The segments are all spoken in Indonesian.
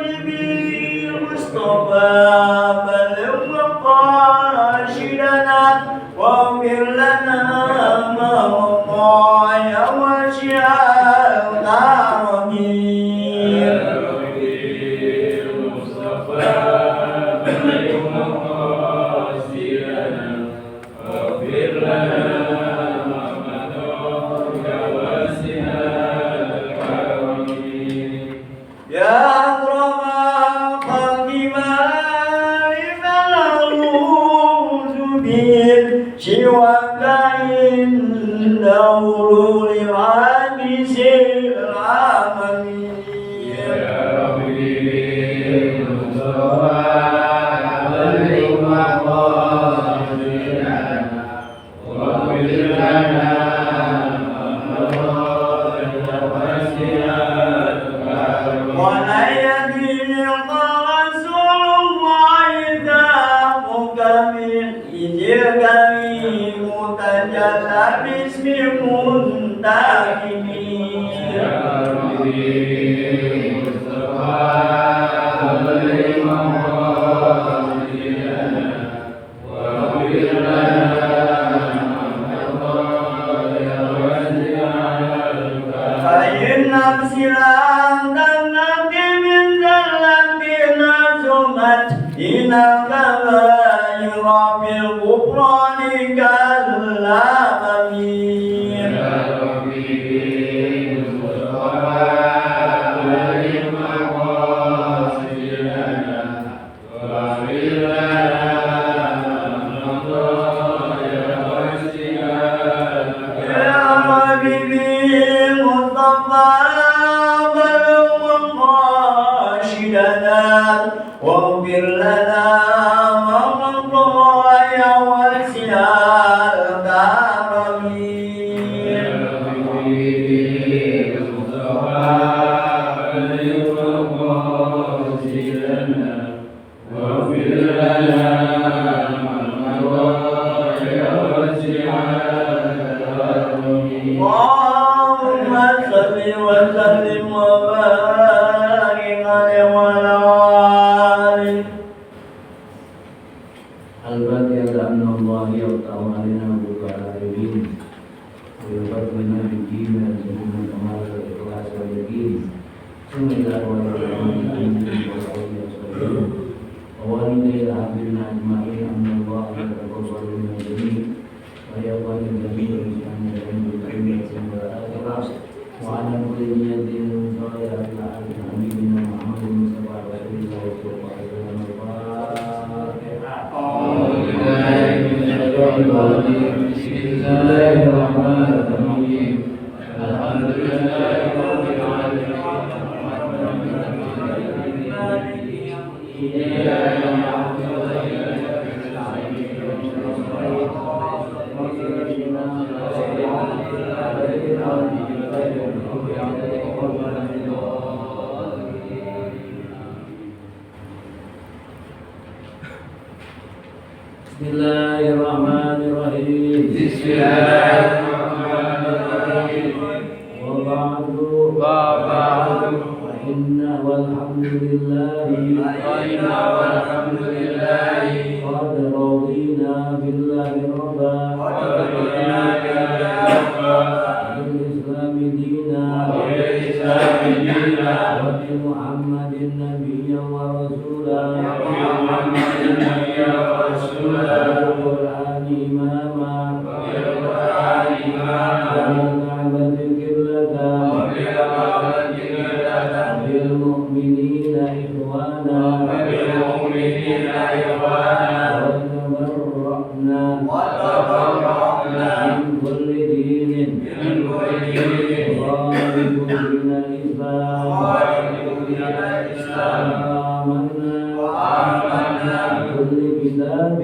حبيبي المصطفى بلغ مقاصدنا واغفر لنا ما مضى يا واسع الكرم يا ربي المصطفى بلغ مقاصدنا واغفر لنا سواك إنه لعابس العالمين يا ربي المصطفى بلغ مقاصدنا واغفر لنا ولا يدين رسول الله ذاك من إذ تجلى باسم منتهي يا ربي المصطفى بلغ مقاصدنا واغفر لنا فإن نفس الأنت من ذلتنا زمت إن الكبائر بالغفران كالآمين يا ربي المصطفى بلغ مقاصدنا واغفر لنا يا حبيبي المصطفى بلغ مقاصدنا واغفر لنا ما مضى يا واسع الكرم يا حبيبي المصطفى بلغ مقاصدنا واغفر لنا ما مضى يا واسع الكرم اللهم صل وسلم وبارك عليه وعلى آله الفاتحة أن الله يفتح علينا بكاء العالمين ويفضلنا بالدين والسنة كمال الإخلاص واليقين ثم إلى ووالدي العابدين أجمعين أن الله يتقبل من الجميع ويقبل الجميع بسنة الكريمة والآخرة وعلى كل نية صالحة على حبيبنا محمد المصطفى رسول الله صلى الله عليه وسلم بسم الله الرحمن الرحيم الحمد لله رب العالمين إياك نعبد وإياك نستعين بسم الله الرحمن الرحيم بسم الله الرحمن الرحيم وبعد فإن والحمد لله قد رضينا بالله ربا وبالإسلام دينا وبمحمد نبيا ورسولا والقرآن إماما وبالكعبة قبلة وبالمؤمنين إخوانا وتبرأنا من كل دين خالف من الإسلام وآمنا بكل كتاب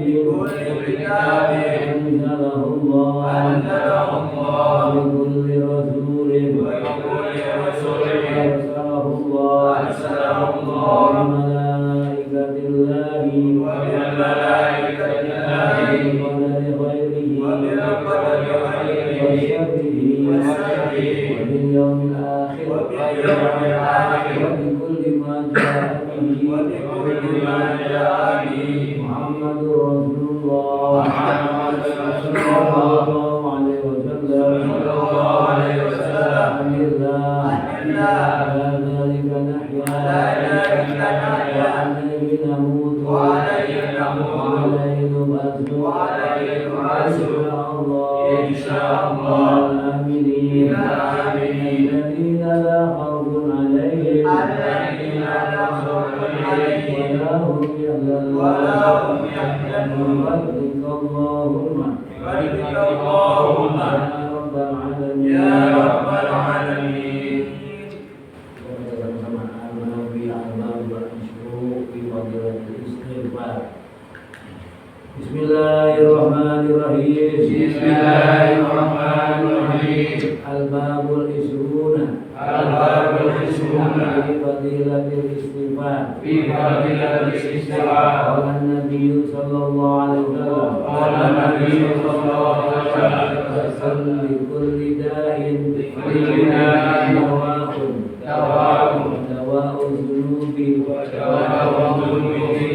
أنزله الله وبكل رسول أرسله الله وبملائكة الله وبالقدر خيره وشره وباليوم الآخر وبكل ما جاء محمد رسول الله صلى الله عليه وسلم على ذلك نحيا وعليه نموت وعليه نبعث إن شاء الله آمنين الذين لا خوف عليهم ولا هم يحزنون بارك اللهم يا رب العالمين. Bismillahirrahmanirrahim. Al-babul isruna fi fadilatil istighfar. Qala Nabi sallallahu alaihi wasallam li kulli da'in dawa'un dhunubi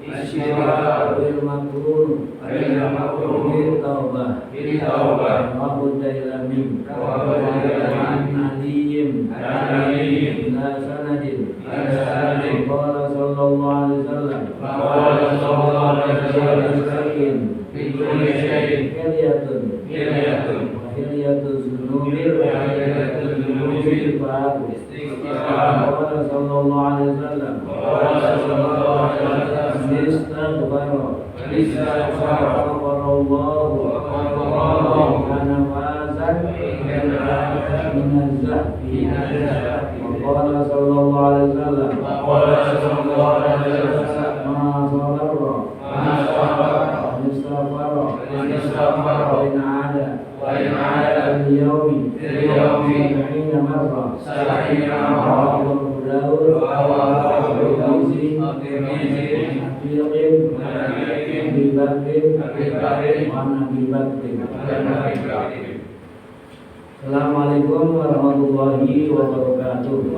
istighfar bil makrun bil taubah wa dailami aliyim la sanadin qala sallallahu alaihi wasallam kulli shay'in hilyatun dhunubi istighfar qala sallallahu alaihi wasallam وقال صلى الله عليه وسلم ما صبر استغفر وإن عاد اليوم 70 مرة رواه أبو داود Assalamualaikum warahmatullahi wabarakatuh.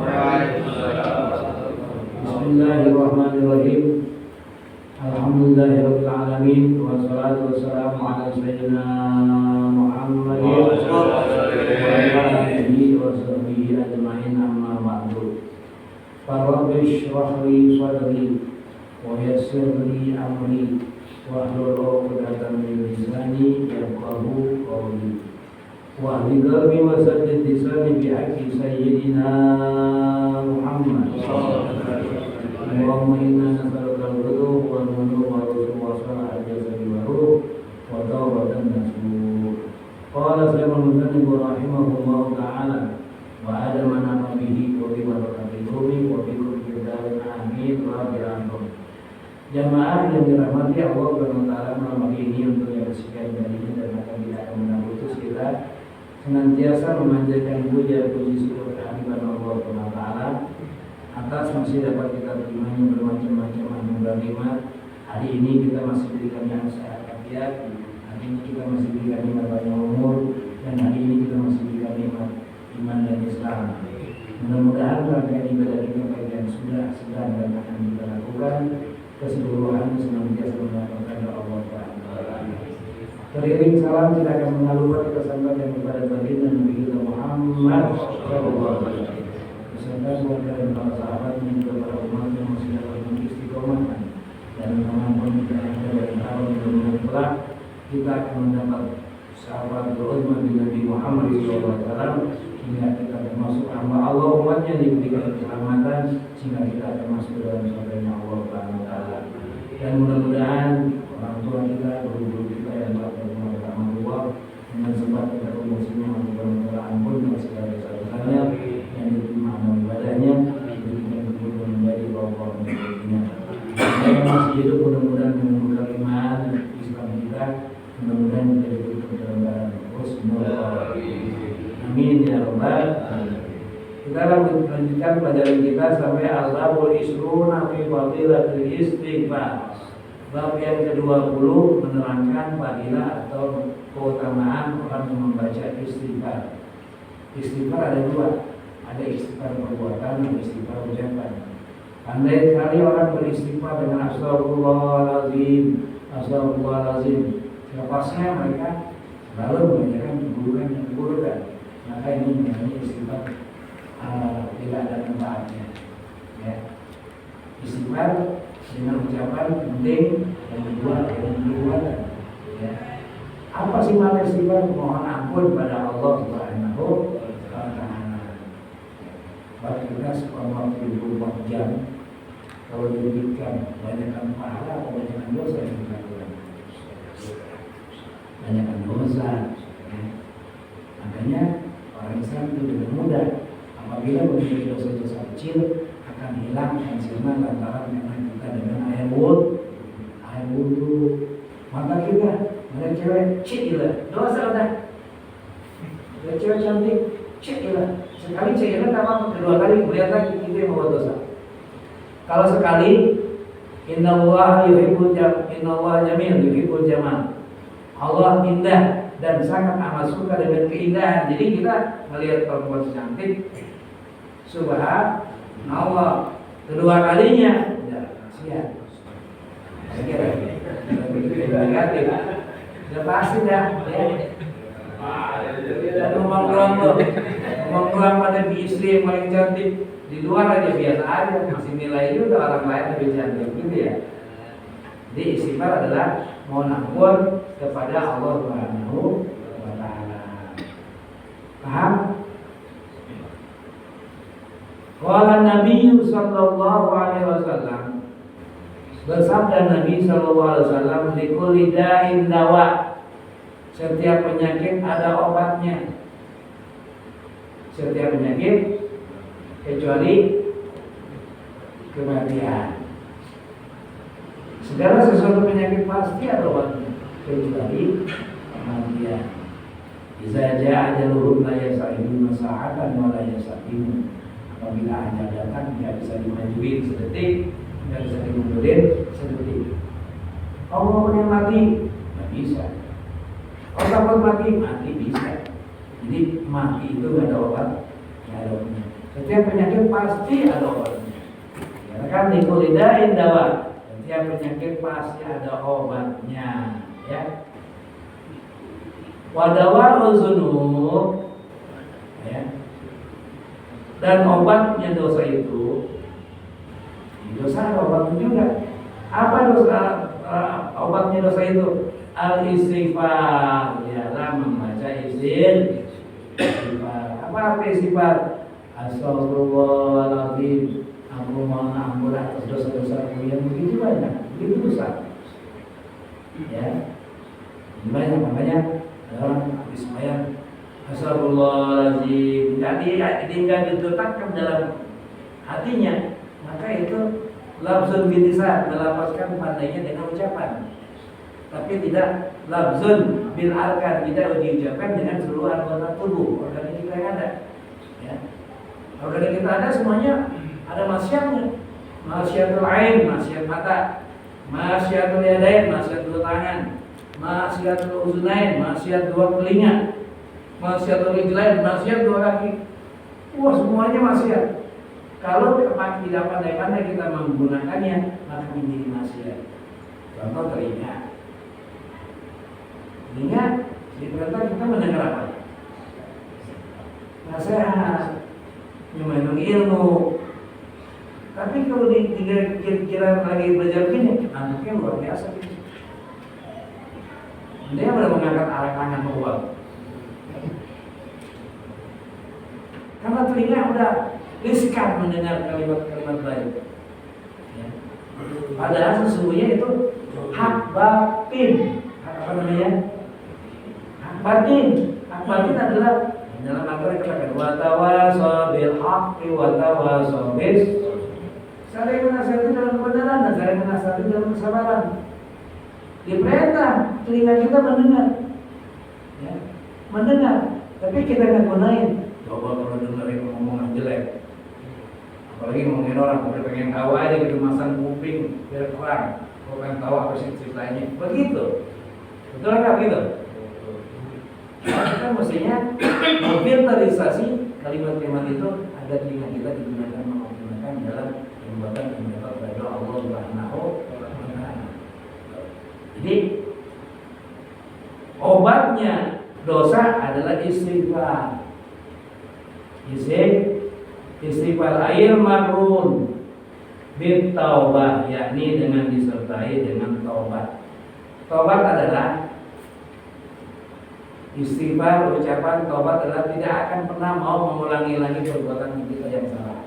Bismillahirrahmanirrahim. Alhamdulillahirabbil alamin wassalatu wassalamu ala sayyidina Muhammadin wa ala alihi wa sahbihi ajma'in amma ba'du. Rabbi shrah li sadri wa yassir li amri wahlul 'uqdatam min lisani yafqahu qawli. Wa biqalbi wa saddid lisani bi haqqi sayyidina Muhammad. Allahumma inna nas'aluka al-huda wa an-nur wa ar-rushd wa salahal jasadi wa ruh wa tawbatan nasuh. Qala Sayyidul rahimahullah ta'ala wa adama nabihi wa bi barakatihi wa bi kulli darin amin wa bi rahmah. Jamaah yang dirahmati Allah Subhanahu wa taala, malam hari ini untuk yang sekian kalinya dan akan tidak akan memutus kita senantiasa memanjatkan puja puji syukur kehadiran Allah Subhanahu wa taala atas masih dapat kita terimanya bermacam-macam anugerah nikmat. Hari ini kita masih diberikan yang sehat walafiat, hari ini kita masih diberikan nikmat panjang umur, dan hari ini kita masih diberikan nikmat iman dan Islam. Mudah-mudahan rangkaian ibadah kita baik yang sudah, sedang dan akan kita lakukan keseluruhan senantiasa mendapatkan Allah Ta'ala. Teriring salam kita akan mengalukan kesampaian kepada baginda Nabi kita Muhammad sallallahu alaihi wasallam beserta keluarga dan para sahabatnya juga para umat yang masih dapat mengistiqomah dan kemampuan kita yang ada dari tahun yang kelak kita akan mendapat sahabat berkhidmat di Nabi Muhammad sallallahu alaihi wasallam sehingga kita termasuk hamba Allah umatnya diberikan keselamatan sehingga kita termasuk dalam surganya Allah Ta'ala. Dan mudah-mudahan orang tua kita, guru-guru kita yang telah berumur bersama Allah dengan sempat kita umurnya untuk ampun dan segala kesalahannya yang diterima amal ibadahnya diberikan kemudian menjadi bawah menjadinya. Yang masih hidup mudah-mudahan menumbuhkan iman Islam kita, mudah-mudahan kita diberikan dalam barang husnul amin ya rabbal alamin. Kita lanjutkan pelajaran kita sampai al-babul isruna fi fadilatil istighfar. Bab yang ke-20 menerangkan fadilah atau keutamaan orang yang membaca istighfar. Istighfar ada dua, ada istighfar perbuatan dan istighfar ucapan. Pandai sekali orang beristighfar dengan astagfirullahaladzim, astagfirullahaladzim. Lepasnya mereka selalu mengerjakan keburukan. Maka ini menjadi istighfar tidak ada manfaatnya. Ya. Istighfar dengan ucapan penting yang kedua ya. Apa sih makna istighfar? Mohon ampun pada Allah Subhanahu wa taala. Kita selama 24 jam kalau diberikan banyakkan pahala atau banyakkan dosa yang kita lakukan. Banyakkan dosa. Ya. Makanya orang Islam itu dengan mudah apabila memiliki dosa-dosa kecil akan hilang hasilnya lantaran memang kita dengan air wudhu. Maka kita ada cewek cik gila, dosa udah. Ada cewek cantik, cik gila. Sekali cik gila tak apa, kedua kali melihat lagi itu yang membuat dosa. Kalau sekali, innallaha jamil yuhibbul jamal. Allah indah dan sangat amat suka dengan keindahan. Jadi kita melihat perempuan cantik, subhanallah. Kedua kalinya, ya kasihan. Saya kira negatif. Sudah pasti dah, ya. Dan ngomong pada istri yang paling cantik di luar aja biasa aja, masih nilai juga orang lain lebih cantik, gitu ya. Jadi istighfar adalah mohon ampun kepada Allah Subhanahu wa taala. Paham? Qala Nabi sallallahu alaihi wasallam, bersabda Nabi sallallahu alaihi wasallam, likulli da'in dawa. Setiap penyakit ada obatnya. Setiap penyakit kecuali kematian. Segala sesuatu penyakit pasti ada obatnya kecuali kematian. Iza ja'a ajaluhum la yasa'idun sa'atan wa la yasa'idun. Apabila ajal datang tidak bisa dimajuin sedetik, tidak bisa dimundurin sedetik. Allah punya mati, tidak bisa. Allah pun mati bisa. Jadi mati itu tidak ada obat, tidak ada obatnya. Setiap penyakit pasti ada obatnya. Ya kan, dikulidain dawa. Setiap penyakit pasti ada obatnya. Ya. Wadawal uzunub, ya. Dan obatnya dosa itu, dosa ada obatnya juga. Apa dosa? Obatnya dosa itu al-istighfar, ialah membaca istighfar. Apa istighfar? Astagfirullahaladzim, aku mohon ampun atas dosa-dosaku yang begitu banyak, begitu besar. Ya, banyak, makanya dalam habis sembahyang astagfirullahaladzim, tidak diletakkan dalam hatinya, maka itu lafzun bil lisan, melafazkan pandainya dengan ucapan. Tapi tidak lafzun bil arkan, tidak diucapkan dengan seluruh anggota tubuh organ kita yang ada. Ya. Organ kita ada semuanya ada maksiatnya. Maksiatul ain, maksiat mata, maksiatul yadain, maksiat dua tangan, maksiatul uzunain, maksiat dua telinga, maksiatul rijlain, maksiat dua kaki. Wah, semuanya maksiat. Kalau tidak pandai-pandai kita menggunakannya, maka menjadi maksiat. Contoh telinga. Telinga diperintah kita mendengar apa? Nasihat, memang ilmu. Tapi kalau dikira lagi belajar begini, anaknya luar biasa. Dia udah mengangkat arah tangan ke bawah. Karena telinga udah riskan mendengar kalimat-kalimat baik. Ya. Padahal sesungguhnya itu hak batin. Apa namanya? Hak batin. Hak batin adalah dalam Al-Quran dikatakan wa tawasau bil haqqi wa tawasau bis. Saling menasihati dalam kebenaran dan saling menasihati dalam kesabaran. Diperintah telinga kita mendengar. Ya. Mendengar, tapi kita nggak gunain. Coba kalau dengerin omongan jelek, apalagi ngomongin orang, udah pengen tahu aja gitu, masang kuping biar terang, kau pengen tahu apa sih ceritanya, begitu, betul nggak gitu? Kita mestinya memfilterisasi kalimat-kalimat itu agar telinga kita digunakan menggunakan dalam perbuatan yang mendapat ridho Allah Subhanahu wa Ta'ala. Jadi obatnya dosa adalah istighfar. Istighfar air marun bit taubah, yakni dengan disertai dengan taubat. Taubat adalah istighfar, ucapan taubat adalah tidak akan pernah mau mengulangi lagi perbuatan kita yang salah.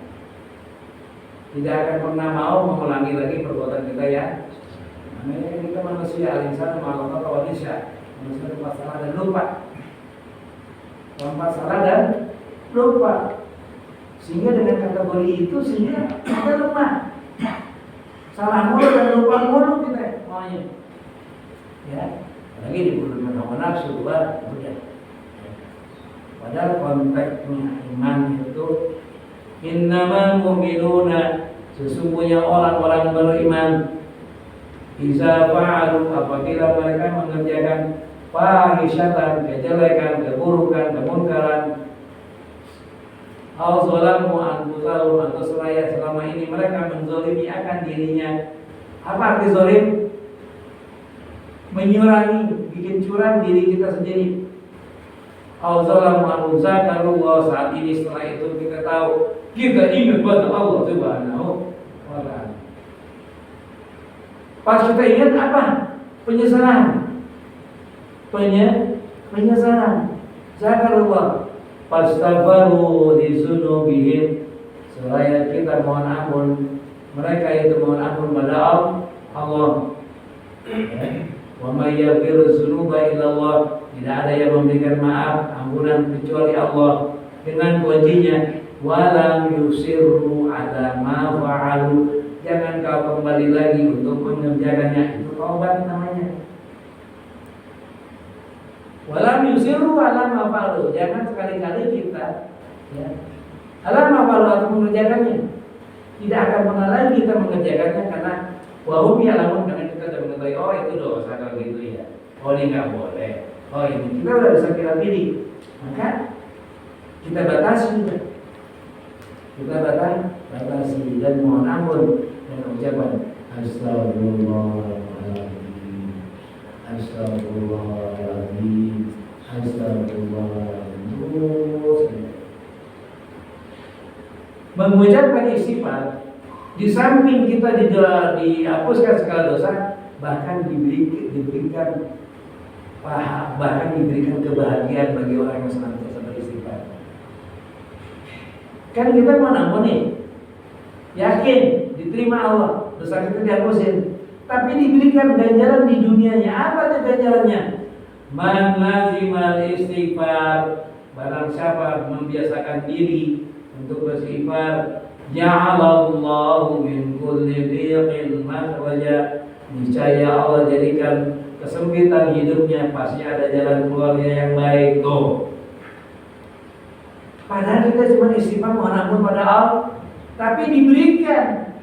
Tidak akan pernah mau mengulangi lagi perbuatan kita yang namanya kita manusia, al-insan ma'al khata' manusia tempat salah dan lupa. Tempat salah dan lupa. Sehingga dengan kategori itu sehingga kita lemah. Salah mulu dan lupa mulu kita maunya. Ya, lagi di bulan hawa nafsu udah. Padahal konteksnya iman itu innamal mu'minuna, sesungguhnya orang-orang beriman iza fa'alu, apabila mereka mengerjakan fahisyatan, kejelekan, keburukan, kemungkaran, au zalamu anfusahum, atau seraya selama ini mereka menzalimi akan dirinya. Apa arti zalim? Menyurangi, bikin curang diri kita sendiri. Au zalamu anfusahum, saat ini setelah itu kita tahu, kita ingat pada Allah Subhanahu wa Ta'ala. Pas kita ingat apa? Penyesalan. Penyesalan. Zakarullah. Fastaghfaru li dzunubihim, seraya kita mohon ampun, mereka itu mohon ampun pada Allah. Wa may yaghfiru dzunuba illa Allah, tidak ada yang memberikan maaf, ampunan kecuali Allah. Dengan kuncinya walam yusirru ala ma fa'alu, jangan kau kembali lagi untuk mengerjakannya. Itu taubat namanya. Walam yusirru ala ma fa'alu, jangan sekali-kali kita ya ala ma fa'alu atau mengerjakannya. Tidak akan pernah lagi kita mengerjakannya karena wahum ya'lamun, karena kita sudah mengetahui oh itu dosa kalau gitu ya. Oh ini nggak boleh. Oh ini kita udah bisa kita pilih. Maka kita batasi. Kita batasi dan mohon ampun dengan ucapan astagfirullahaladzim, astagfirullahaladzim, astagfirullahaladzim. Mengucapkan istighfar di samping kita dihapuskan segala dosa, bahkan diberikan kebahagiaan bagi orang yang senantiasa beristighfar. Kan kita mau nampun nih, yakin diterima Allah, dosa kita dihapusin, tapi diberikan ganjaran di dunianya. Apa itu ganjarannya? Man lazimal istighfar, barang siapa membiasakan diri untuk beristighfar, ja'alallahu min kulli dhiqin makhraja, niscaya Allah jadikan kesempitan hidupnya pasti ada jalan keluarnya yang baik. Tuh. Padahal kita cuma istighfar mohon ampun pada Allah, tapi diberikan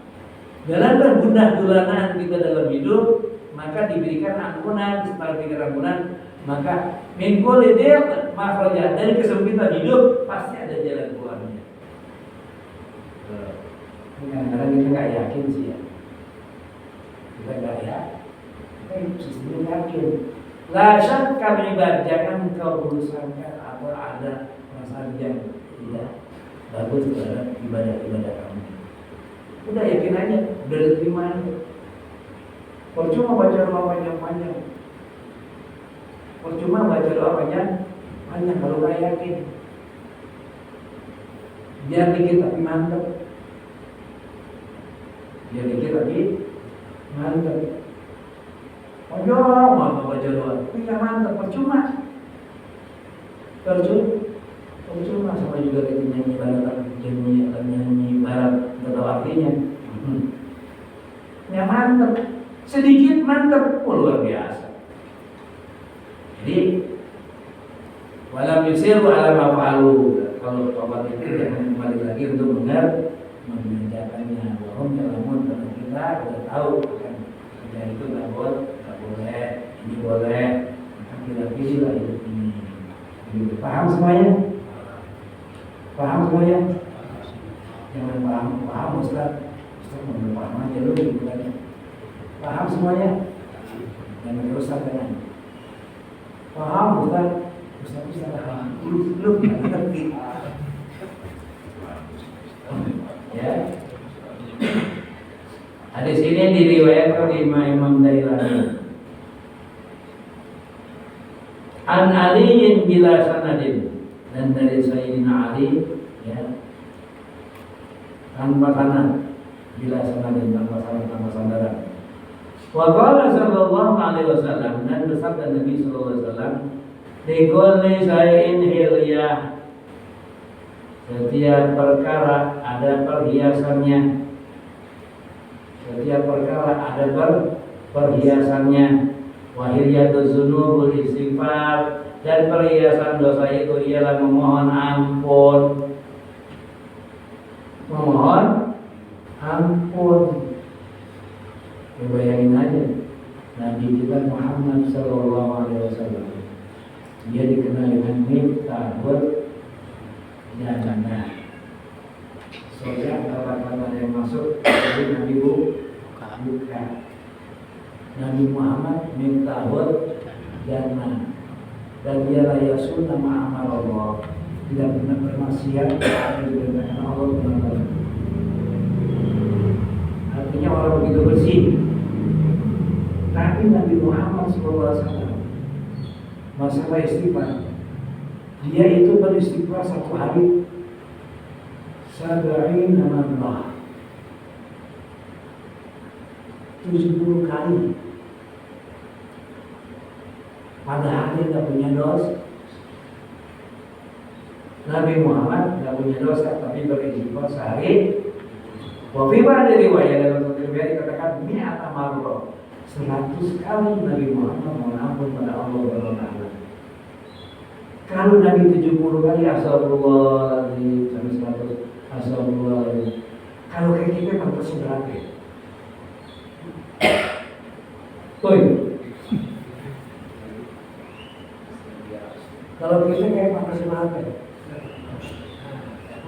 dalam bergundah gulanaan kita dalam hidup, maka diberikan ampunan. Setelah diberikan ampunan, maka min kulli dhiqin makhraja, dari kesempitan hidup pasti ada jalan keluarnya. Kadang-kadang kita nggak yakin sih ya, kita nggak ya, kita sistemnya yakin. La syakka ibad, jangan kau berusahakan atau ada perasaan yang tidak bagus terhadap ibadah kamu. Udah yakin aja, udah diterima aja. Percuma baca doa panjang-panjang, percuma baca doa panjang kalau nggak yakin. Biar dikit tapi mantap. Dia dikit tapi mantap. Ojo mau baca doa, tapi nggak mantap, percuma sama juga kita nyanyi barat nggak tahu artinya. Yang mantap, sedikit mantap, luar biasa. Jadi walam yusiru ala ma fa'alu, kalau tobat itu jangan kembali lagi untuk mengerjakannya. Wahum ya'lamun, karena kita sudah tahu kan kerja itu nggak boleh, ini boleh, maka kita pilihlah hidup ini. Paham semuanya? Paham semuanya? Jangan paham Ustaz paham aja lu gitu kan. Paham semuanya? Jangan rusak kan? Paham bukan? Ustaz paham. Lu nggak ngerti. Ya. Hadis ini diriwayatkan oleh Imam Dailami. An Aliin bila sanadin, dan dari Sayyidina Ali ya tanpa sanad, bila sanadin tanpa sandaran. Wa qala sallallahu alaihi wasallam, dan bersabda Nabi sallallahu alaihi wasallam, likulli shay'in hilyah, setiap perkara ada perhiasannya. Setiap perkara ada perhiasannya. Wahiyatuz dzunubul istighfar, dan perhiasan dosa itu ialah memohon ampun. Memohon ampun. Ya, bayangin aja Nabi kita Muhammad sallallahu alaihi wasallam, dia dikenal dengan miftahul jannah. Soalnya kata-kata yang masuk dari Nabi buka. Nabi Muhammad miftahul jannah, dan dia layasun nama amal Allah, tidak pernah bermaksiat dengan Allah benar. Artinya orang begitu bersih. Tapi Nabi Muhammad SAW masalah istighfar, dia itu beristighfar satu hari 70 marrah, 70 kali. Padahal dia tidak punya dosa. Nabi Muhammad tidak punya dosa, tapi beristighfar sehari. Wafibah dari riwayat dalam satu riwayat dikatakan mi'ata marrah, 100 kali Nabi Muhammad mohon ampun pada Allah Subhanahu. Kalau Nabi 70 kali astagfirullah sampai 100 astagfirullah. Kalau kayak kita pantas berapa? Tuh. Kalau kita kayak pantas berapa?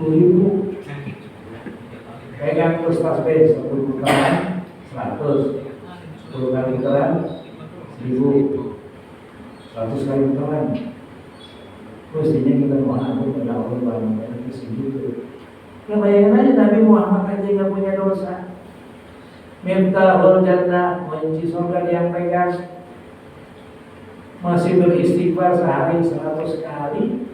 10.000. Kayak yang Ustaz B 10 kali 100, 10 kali telan 1.000, 100 kali telan. Mestinya kita mohon ampun pada Allah Subhanahu itu segitu. Ya bayangin aja Nabi Muhammad aja nggak punya dosa. Miftahul jannah, kunci surga yang pegang, masih beristighfar sehari 100 kali.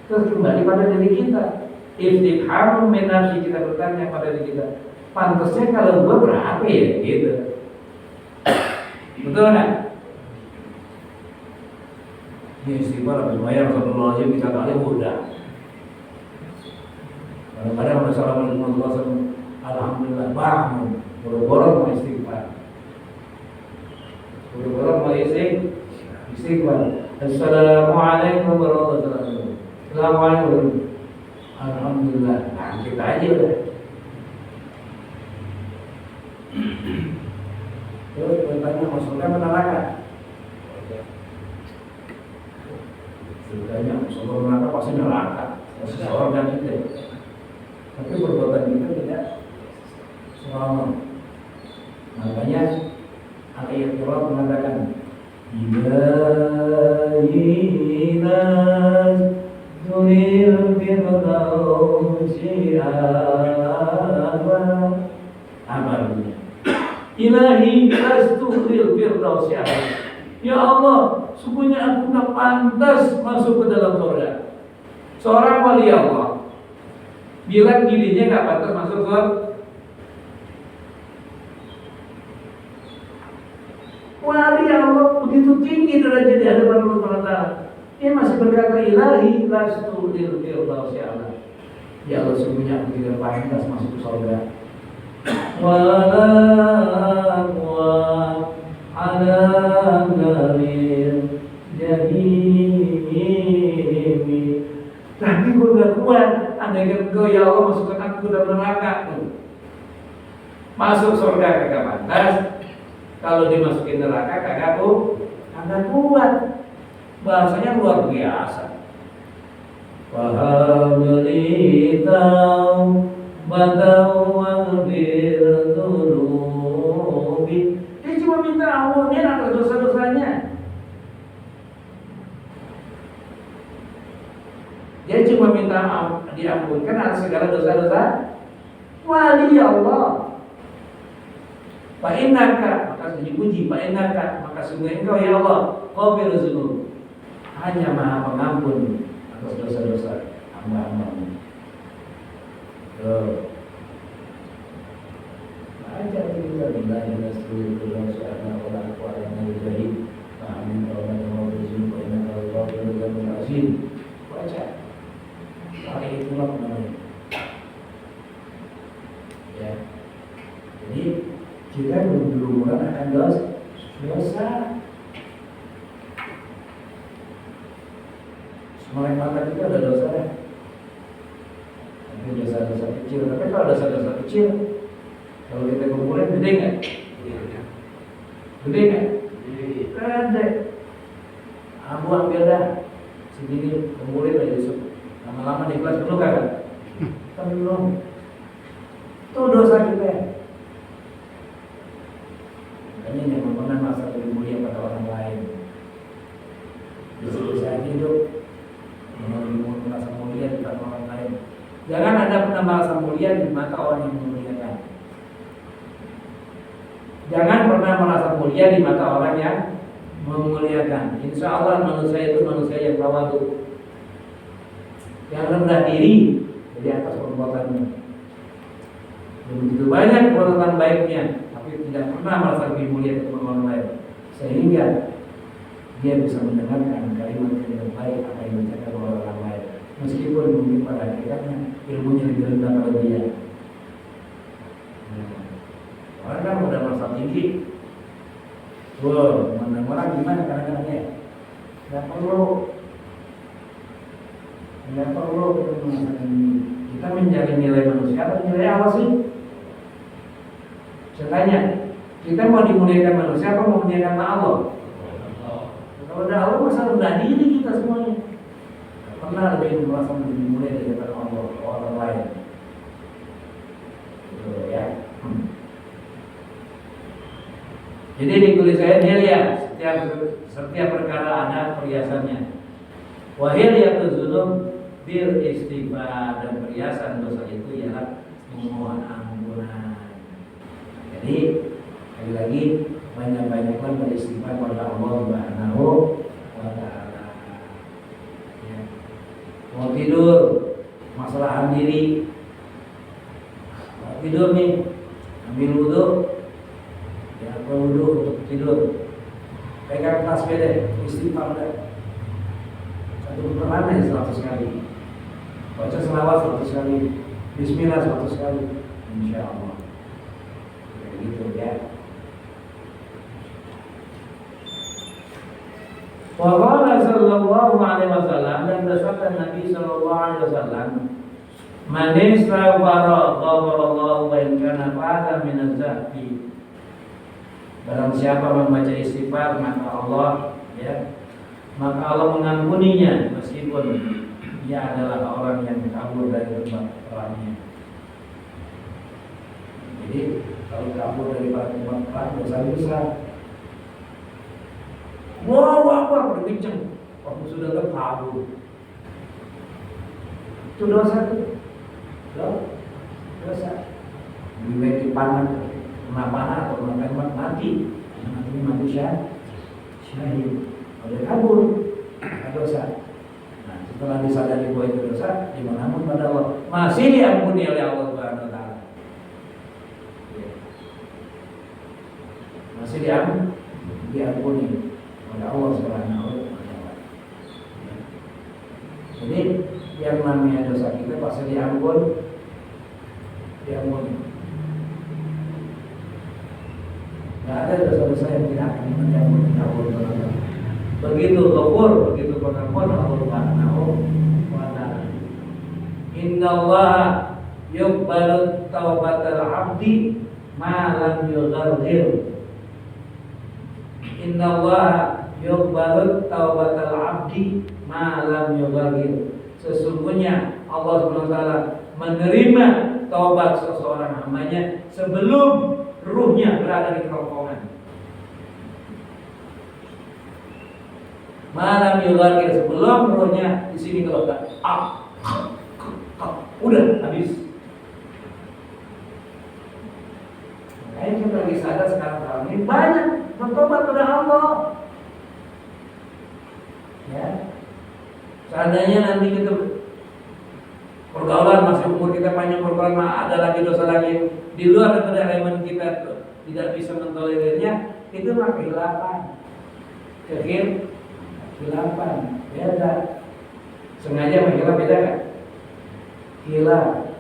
Terus kembali pada diri kita. Iftifham min nafsi, kita bertanya pada diri kita, pantasnya kalau gua berapa ya gitu. Betul kan? Ini istighfar lumayan, Rasulullah kita kali udah. Kadang-kadang Rasulullah SAW alhamdulillah bangun, boro-boro mau istighfar. Boro-boro mau istighfar. Assalamualaikum warahmatullahi wabarakatuh. Assalamualaikum. Alhamdulillah, nah kita aja udah. Terus bertanya maksudnya neraka. Bertanya maksudnya neraka pasti neraka. Seseorang dan kita. Tapi perbuatan kita tidak selamat. Makanya ayat Allah mengatakan Ilahinas Dunil Firdausi A'la. Apa artinya? Ilahi Lastuhil Firdausi A'la. Ya Allah, sungguhnya aku tak pantas masuk ke dalam surga. Seorang wali Allah bilang dirinya gak pantas masuk surga. Wali Allah begitu tinggi derajat di hadapan Allah SWT. Dia masih berkata ilahi lastu lil firdausi a'la. Ya Allah, sungguhnya aku tidak pantas masuk ke surga. Wala aqwa ala naril jahimi. Tapi gue gak kuat. Andaikan engkau ya Allah masukkan aku ke dalam neraka. Masuk surga kagak pantas. Kalau dimasukin neraka kagak kuat. Bahasanya luar biasa. Wahabli waghfir dzunubi. Dia cuma minta ampunin atas dosa-dosanya. Dia cuma minta diampunkan atas segala dosa-dosa wali Allah. Fa innaka, maka dipuji, fa innaka, maka sungguh engkau ya Allah ghafir dzunub, hanya maha pengampun atas dosa-dosa hamba-Hamba-Mu. Aja kita bila kita seluruh dosa dan orang-orang yang berjahit, amin Allah yang berzul, inna Allah berdzul azim. Baca. Hari itulah namanya. Ya. Jadi kita berlumuran akan dosa. Semua mata kita ada dosa ya. Tapi dosa-dosa kecil. Tapi kalau dosa-dosa kecil, kalau kita kumpulin gede nggak? Gede nggak? Gede. Abu ambil dah segini kumpulin aja besok. Lama-lama di kelas penuh kan? Belum. Itu dosa kita. Makanya jangan pernah merasa lebih mulia pada orang lain. Bisa hidup merasa mulia di mata orang lain. Jangan Anda pernah merasa mulia di mata orang yang memuliakan. Jangan pernah merasa mulia di mata orang yang memuliakan. Insya Allah manusia itu manusia yang tawadu, yang rendah diri dari atas perbuatannya. Begitu banyak perbuatan baiknya, tapi tidak pernah merasa lebih mulia dari orang lain, sehingga dia bisa mendengarkan kalimat yang baik apa yang diucapkan oleh orang lain, meskipun mungkin pada akhirnya ilmunya lebih rendah pada dia. Orang kan udah merasa tinggi, mana orang gimana kadang-kadangnya? Nggak perlu kita mencari nilai manusia atau nilai Allah sih? Saya tanya, kita mau dimuliakan manusia atau mau memuliakan Allah? Kalau ada Allah masa rendah diri kita semuanya. Pernah lebih merasa lebih mulia daripada Allah orang lain. Betul ya. Jadi di kulit saya ya, setiap perkara ada perhiasannya. Wahil yatuzunub bil istighfar, dan perhiasan dosa itu ialah memohon ampunan. Jadi lagi banyak-banyaklah beristighfar kepada Allah Subhanahu wa taala. Ya. Mau tidur, masalahan diri. Mau tidur nih, ambil wudu. Ya, wudu untuk tidur. Pegang tasbih deh, istighfar deh. Satu putaran 100 kali. Baca selawat 100 kali. Bismillah 100 kali. Insya Allah. Begitu ya. Wa qala sallallahu alaihi wasallam, dan bersabda Nabi sallallahu alaihi wasallam, man istaghfara ghafarallahu wa in kana fa'ala min az-zahfi. Barang siapa membaca istighfar maka Allah maka Allah mengampuninya meskipun dia adalah orang yang kabur dari tempat perangnya. Jadi kalau kabur dari tempat perang dosa besar. Wow, apa berkenceng waktu sudah terkabur. Itu dosa tuh. Dosa. Lebih baik dipanah, kena panah atau kena tembak mati. Nanti mati syahid. Kalau kabur, dosa. Nah, setelah disadari bahwa itu dosa, dimanapun pada Allah masih diampuni oleh Allah Subhanahu wa taala. Masih diampuni oleh Allah Subhanahu wa taala. Jadi yang namanya dosa kita pasti diampuni. Tidak ada dosa-dosa yang tidak akan diampuni oleh Allah Subhanahu wa taala. Begitu ghafur, begitu pengampun Allah Subhanahu wa taala. Innallaha yuqbalu taubatal 'abdi ma lam yughargir. Innallaha yuqbalu taubatal 'abdi ma lam yughargir. Sesungguhnya Allah Subhanahu wa taala menerima taubat seseorang hambanya sebelum ruhnya berada di kerongkongan. Malam yughir, sebelum ruhnya di sini kalau tak udah habis. Makanya kita lagi sadar sekarang ini banyak bertobat pada Allah. Ya, seandainya nanti kita pergaulan masih umur kita panjang, pergaulan ada lagi dosa lagi di luar daripada elemen kita tidak bisa mentolerirnya, itu mah kehilapan. Kehilapan beda. Sengaja menghilap beda kan? Hilang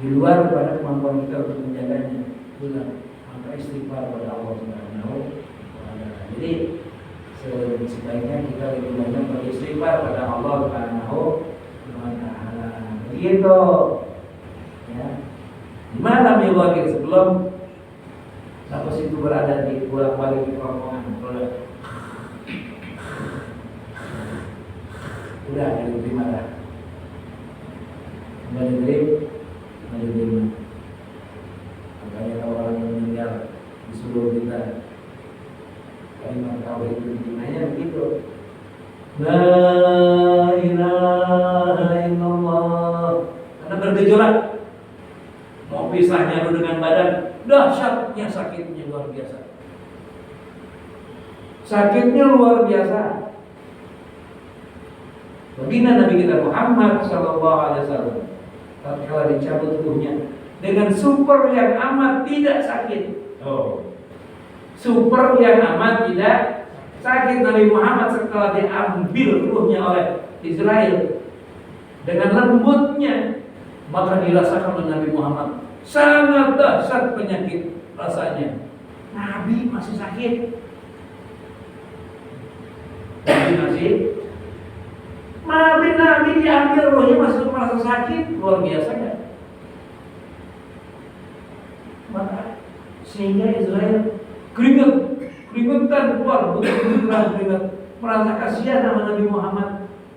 di luar daripada kemampuan kita untuk menjaganya. Hilang. Maka istighfar pada Allah Subhanahu wa Ta'ala. Jadi sebaiknya kita lebih banyak beristighfar pada Allah Subhanahu wa Ta'ala. Begitu. Ya. Di malam yughir, sebelum nafas itu berada di bolak-balik di kerongkongan. Udah dari marah. Dari makanya kalau orang meninggal disuruh kita kalimat tauhid itu dimana begitu. La ilaha illallah. Karena bergejolak. Mau pisahnya lu dengan badan, dahsyatnya sakitnya luar biasa. Sakitnya luar biasa. Baginda Nabi kita Muhammad sallallahu alaihi wasallam tatkala dicabut ruhnya dengan super yang amat tidak sakit. Super yang amat tidak sakit. Nabi Muhammad setelah diambil ruhnya oleh Israel dengan lembutnya, maka dirasakan oleh Nabi Muhammad sangat dahsyat penyakit rasanya. Nabi masih sakit. Nabi diambil rohnya masih merasa sakit, luar biasa kan? Maka sehingga Israel keringetan keluar, betul-betul keringet, merasa kasihan sama Nabi Muhammad,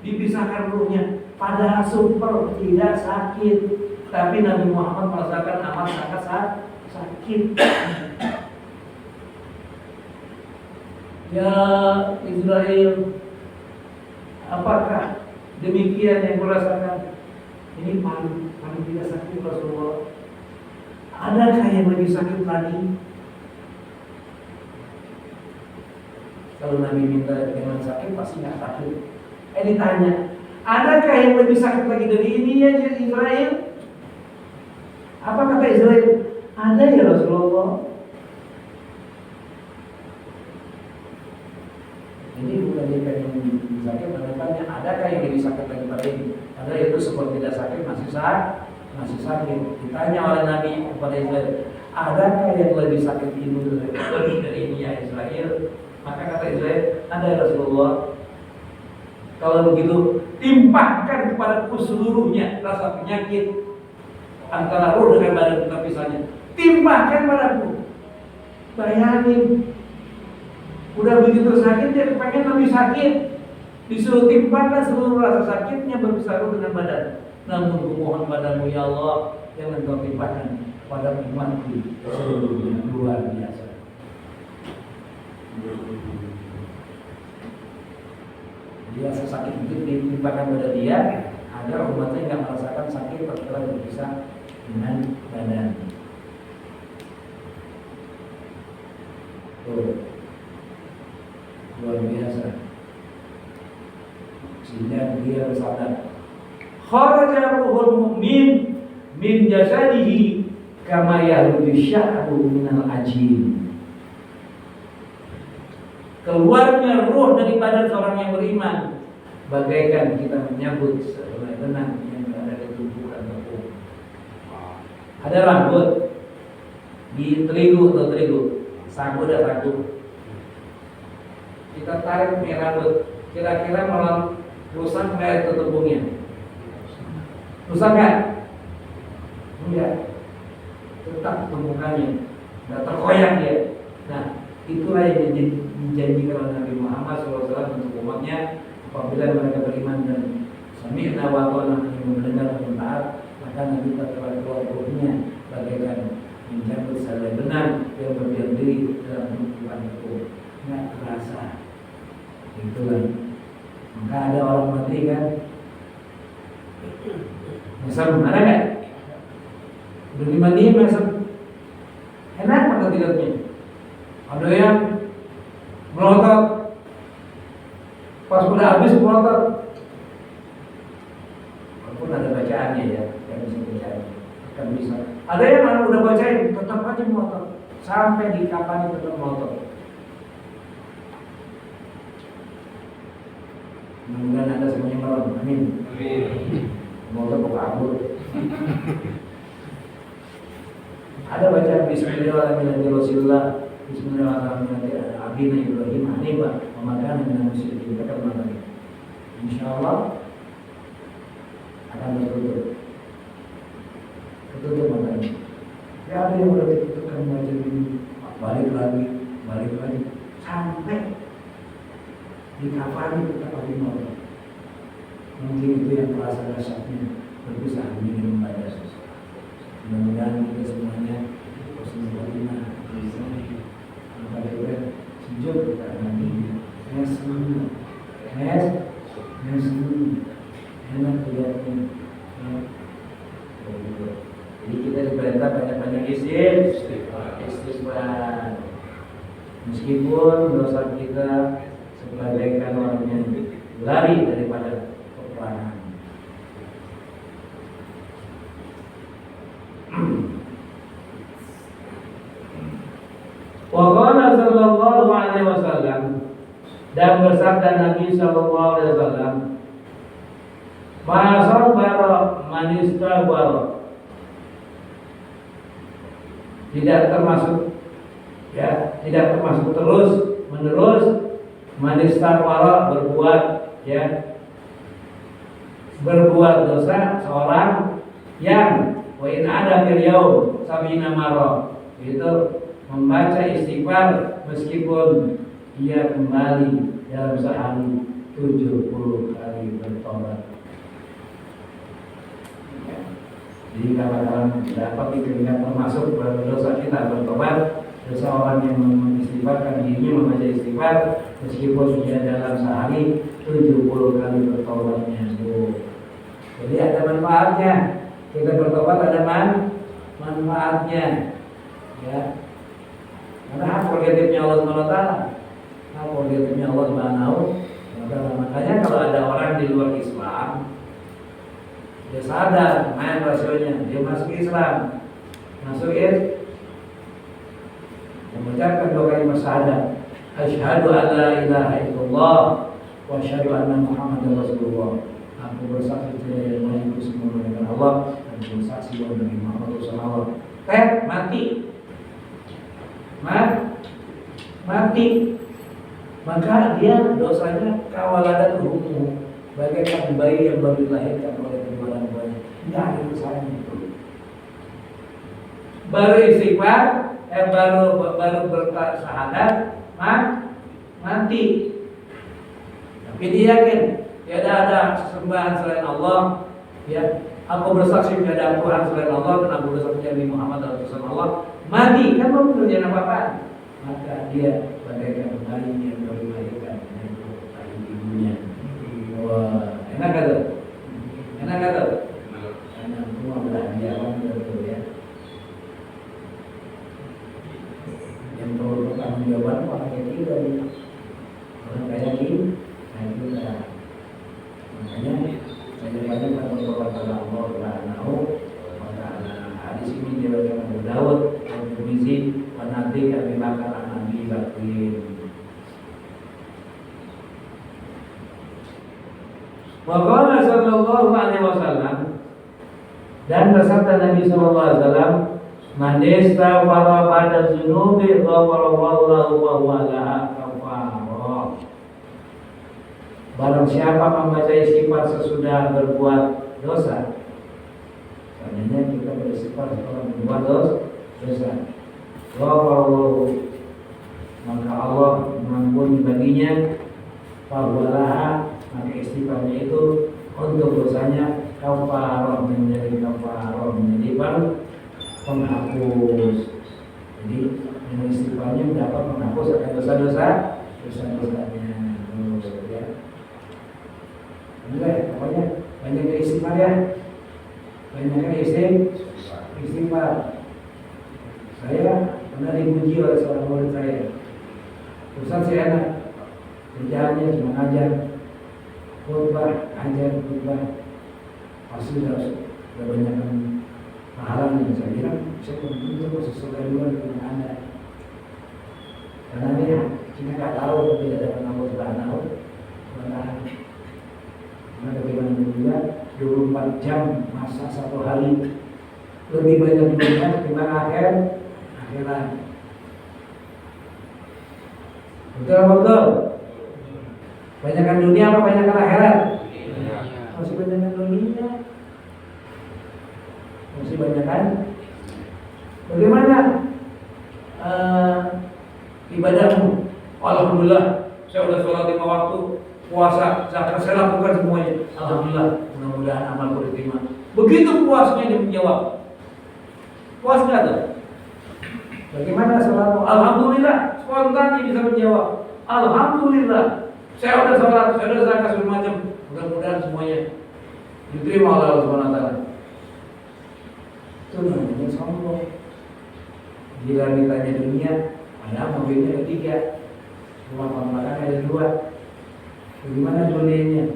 dipisahkan rohnya. Padahal super tidak sakit, tapi Nabi Muhammad merasakan amat sangat sakit. Ya Israel, apakah demikian yang merasakan? Ini paling tidak sakit Rasulullah. Adakah yang lebih sakit lagi? Kalau Nabi minta jangan sakit, pasti nggak sakit. Ditanya, adakah yang lebih sakit lagi dari ini ya Israel? Apa kata Israel? Ada ya Rasulullah. Jadi bukan dia yang sakit, menanyakannya adakah yang lebih sakit lagi pada ini? Ada itu seperti tidak sakit masih sakit. Ditanya oleh Nabi kepada Israel, adakah yang lebih sakit ini dari ini ya Israel? Maka kata Israel, ada ya Rasulullah. Kalau begitu, timpahkan kepadaku seluruhnya rasa penyakit antara roh dengan badan kita pisahnya. Timpahkan padaku. Bayangin, udah begitu sakit dia pengen lebih sakit. Disuruh timpahkan seluruh rasa sakitnya berpisah roh dengan badan. Namun kumohon padamu ya Allah, jangan kau timpahkan pada umatku seluruhnya. Luar biasa. Dia sakit itu ditimpakan pada dia agar umatnya nggak merasakan sakit setelah berpisah dengan badan. Luar biasa. Sehingga dia bersabda, kharaja ruhul mu'min min jasadihi kama yakhruju sya'ru minal ajin. Keluarnya ruh dari badan seorang yang beriman bagaikan kita menyambut sehelai benang yang berada di tumpukan tepung. Ada rambut di terigu, sagu dan sagu. Kita tarik punya rambut, kira-kira malah rusak nggak itu tepungnya? Rusak nggak? Enggak. Tetap tumpukannya, nggak terkoyak dia. Nah, itulah yang dijanjikan oleh Nabi Muhammad SAW untuk umatnya apabila mereka beriman dan sami'na wa ata'na, mendengar dan taat, maka Nabi telah keluar ruhnya bagaikan mencabut selai benang yang berdiam diri dalam kehidupan itu, nggak terasa. Itulah. Maka ada orang mati kan, mesem ada nggak? Udah dimandiin mesem, enak atau tidaknya? Ada yang melotot, pas udah habis melotot. Walaupun ada bacaannya ya, yang bisa bacain, kan bisa. Ada yang mana udah bacain, tetap aja melotot, sampai di kapan tetap melotot. Mudah-mudahan Anda semuanya meron, amin. Semoga kok kabur. Ada bacaan Bismillahirrahmanirrahim. Bismillahirrahmanirrahim. Abina Ibrahim Hanifa memakan dengan musyrikin kita mengatakan. Insyaallah akan tertutup. Tertutup matanya. Ya ada yang udah ditutupkan baca ini, balik lagi sampai di kafan kita lagi mau. Mungkin itu yang terasa rasanya berpisah ingin membaca sesuatu. Mudah-mudahan kita semuanya Bismillahirrahmanirrahim. Pada kita sejuk kita nanti senang, enak lihatnya. Jadi kita diperintah banyak-banyak istighfar. Meskipun dosa kita sebagaikan orang yang lari daripada peperangan. Wa qala sallallahu alaihi wasallam, dan bersabda Nabi sallallahu alaihi wasallam, ma sabara man istabara, tidak termasuk terus menerus man istabara berbuat dosa seorang yang wa in ada fil yaum sabina marrah, itu membaca istighfar meskipun ia kembali dalam sehari 70 kali bertobat. Jadi kalau dapat dikatakan termasuk dosa kita bertobat, dosa orang yang mengistighfarkan dirinya membaca istighfar meskipun sudah dalam sehari 70 kali bertobatnya. Jadi ada manfaatnya. Kita bertobat ada manfaatnya. Ya. Karena hak prerogatifnya Allah SWT, hak prerogatifnya Allah SWT. Makanya kalau ada orang di luar Islam, dia sadar main rasionya, dia masuk Islam, mengucapkan dua kalimat syahadat, asyhadu an la ilaha illallah wa asyhadu anna Muhammadar Rasulullah. Aku bersaksi tidak ada yang semua dengan Allah, dan bersaksi bahwa Nabi Muhammad Rasulullah. Mati, maka dia dosanya kawaladan hukum, bagaikan bayi yang baru dilahirkan oleh kedua orang tuanya. Tidak ada dosanya. Baru istighfar, baru bersyahadat, mati. Tapi dia yakin tiada ada sesembahan selain Allah. Ya, aku bersaksi tiada ada Tuhan selain Allah, dan aku bersaksi Nabi Muhammad Rasulullah. Mati kan belum terjadi apa-apa, maka dia bagaikan bayi yang baru dilahirkan dari ibunya. Wah, enak kata? Enak semua berani orang betul ya. Yang perlu bertanggung jawab orang yang tidak orang kaya ini, kita. Makanya banyak-banyak berdoa kepada Allah Subhanahu wa taala. Hadis ini diriwayatkan Abu Dawud, Tirmizi, Nabi Abi Bakar Nabi Bakrin. Wa qala sallallahu alaihi wasallam, dan bersabda Nabi sallallahu alaihi wasallam, man istaghfara ba'da dzunubi ghafarallahu lahu wa huwa laha kafarah. Barang siapa membaca istighfar sesudah berbuat dosa, seandainya kita beristighfar setelah berbuat dosa, ghafarallahu, maka Allah mengampuni baginya, wa huwa laha, maka istighfarnya itu untuk dosanya kafaroh, menjadi penghapus. Jadi dengan istighfarnya dapat menghapus akan dosa-dosanya. Ya. Enggak, pokoknya banyak istighfar ya. Banyak istighfar. Saya pernah dipuji oleh seorang murid saya. Ustaz, saya enak kerjaannya cuma ajar khutbah, pasti udah banyak pahalanya. Saya bilang, saya belum sesuai dengan Anda. Karena dia kita nggak tahu, tidak ada pengampun subhanahu wa ta'ala. Karena bagaimana juga 24 jam masa satu hari lebih banyak dunia ketimbang akhirat. Betul apa betul? Banyakkan dunia apa banyakkan akhirat? Masih banyakkan dunia. Masih banyakkan. Bagaimana ibadahmu? Alhamdulillah, saya sudah sholat 5 waktu, puasa, zakat, saya lakukan semuanya. Alhamdulillah, mudah-mudahan amalku diterima. Begitu puasnya dia menjawab. Puas nggak tuh? Bagaimana sholatmu? Alhamdulillah, spontan dia bisa menjawab. Alhamdulillah, saya sudah sholat, saya sudah zakat segala macam. Mudah-mudahan semuanya diterima oleh Allah Subhanahu wa taala. Itu namanya sombong. Gila ditanya dunia, ada mobilnya ada 3, rumah kontrakan ada 2. Bagaimana dunianya?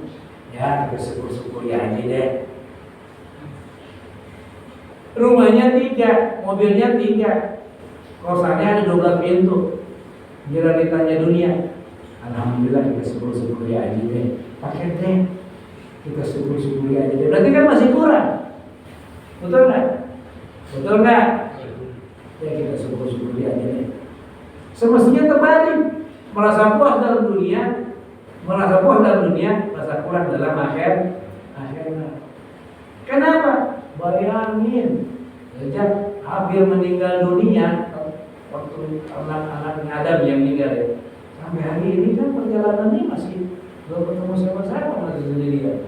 Ya, bersyukur-syukur ya aja deh. Rumahnya 3, mobilnya 3, kosannya ada 12 pintu. Gila ditanya dunia, alhamdulillah kita syukur-syukur ya aja deh. Pakai deh, kita syukur-syukur ya aja deh. Berarti kan masih kurang, betul nggak? Betul nggak? Ya kita syukur-syukur ya aja deh. Semestinya terbalik, merasa puas dalam dunia, merasa kurang dalam akhirat. Kenapa? Bayangin, sejak Habil meninggal dunia, waktu anak-anak Adam yang meninggal ya, sampai hari ini kan perjalanannya masih belum ketemu siapa-siapa, masih sendirian.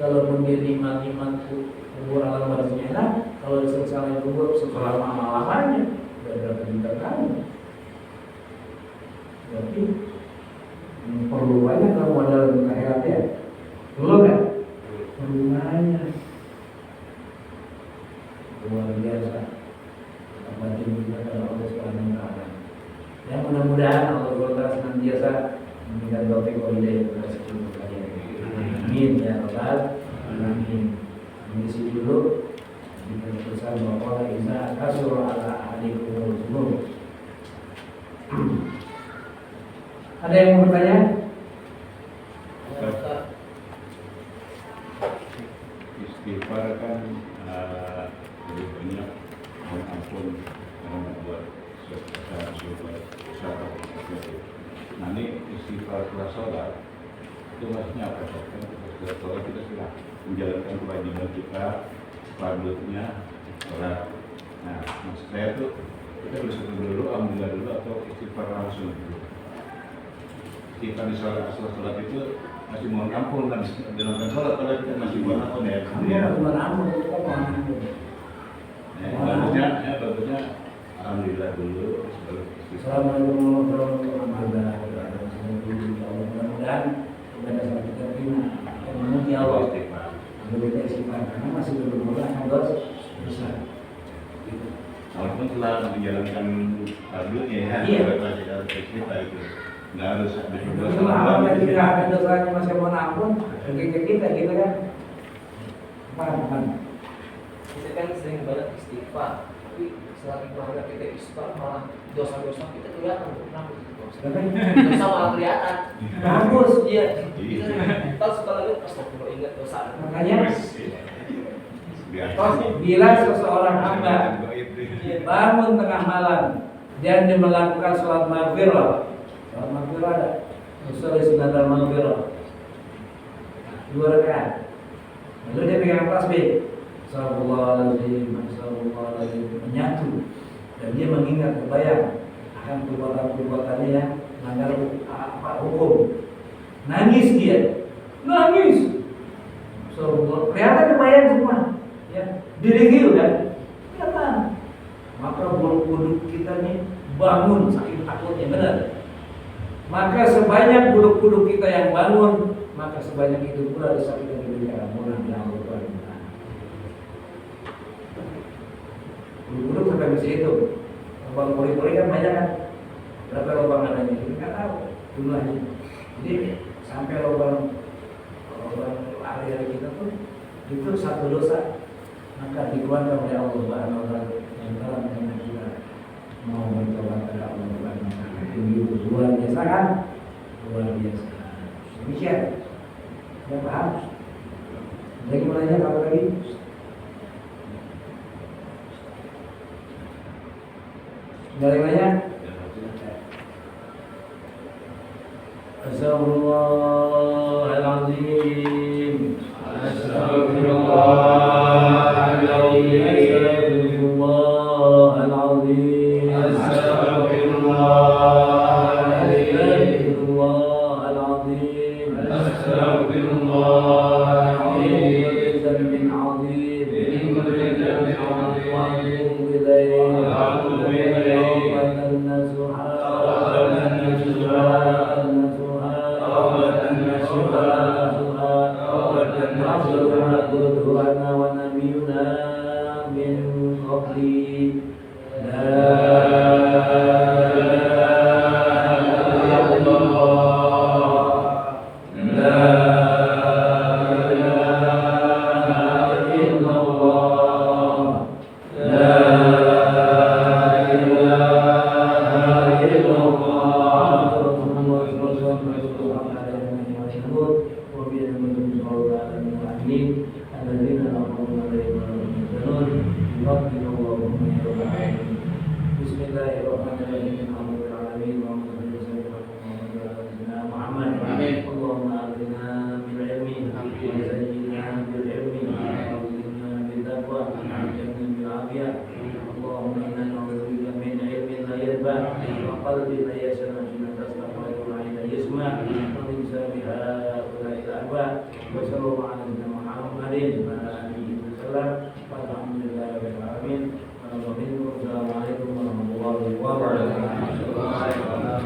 Kalaupun dia nikmat kubur alam barzahnya enak, kalau diselesaikan kubur setelah lama-lamanya, udah berapa juta tahun. Berarti perlu banyak kalau modal untuk akhirat ya. Perlu kan? Perlu banyak. Luar biasa. Batin kita kepada Allah Subhanahu wa taala. Ya mudah-mudahan Allah Taala senantiasa memberikan taufik wal hidayah kepada seluruh kalian. Amin ya rabbal alamin. Di sini dulu kita pesan bahwa iza kasur ala ahlikum dzunub. Ada yang mau bertanya? Istighfar kan lebih banyak mengampun karena membuat usaha. Nah ini istighfar setelah sholat itu maksudnya apa? Kan setelah sholat kita sudah menjalankan kewajiban kita, fardunya sholat. Nah maksud saya tuh kita bersyukur dulu, alhamdulillah dulu, atau istighfar langsung dulu. Kita di sholat itu masih mohon ampun dan dalam sholat kalau kita masih mohon ampun ya. Bagusnya alhamdulillah dulu. Assalamualaikum warahmatullahi wabarakatuh. Mudah-mudahan kepada saat kita terima memenuhi Allah. Kita istighfar karena masih belum akan dosa besar. Walaupun telah menjalankan fardunya ya, masih ada kita itu. Nggak harus Selama kita ada dosanya masih mohon ampun, kita kan paham. Kita kan sering banget istighfar, tapi setelah keluarga kita istighfar malah dosa-dosa kita kelihatan. Kenapa itu? Dosa malah kelihatan. Bagus Iya. Kita suka lagi astagfirullah ingat dosa. Makanya bila seseorang hamba bangun tengah malam dan dia melakukan sholat maghfirah, sholat maghfirah ada, usul sunnatul maghfirah 2 rakaat, lalu dia pegang tasbih, Astagfirullahaladzim, menyatu, dan dia mengingat kebayang akan perbuatan-perbuatannya yang melanggar hukum. Nangis dia, nangis. So, kelihatan lumayan semua. Ya, direview kan? Kelihatan. Maka bulu kuduk kita nih bangun saking takutnya, benar. Maka sebanyak bulu kuduk kita yang bangun, maka sebanyak itu pula disakiti diberikan ampunan yang Allah. Bulu kuduk sampai masih itu. Lubang pori-pori kan banyak kan? Berapa lubang adanya? Kita nggak tahu jumlahnya. Jadi sampai lubang area kita tuh itu satu dosa, maka dikeluarkan oleh Allah Subhanahu wa taala yang dalam dengan kita mau bertobat kepada Allah Subhanahu wa taala. Itu luar biasa kan? Luar biasa. Demikian. Ya paham? Lagi mau nanya apa lagi? Dari mana? Astagfirullahaladzim. Astagfirullahaladzim. Astagfirullahaladzim. Wassalamualaikum warahmatullahi wabarakatuh.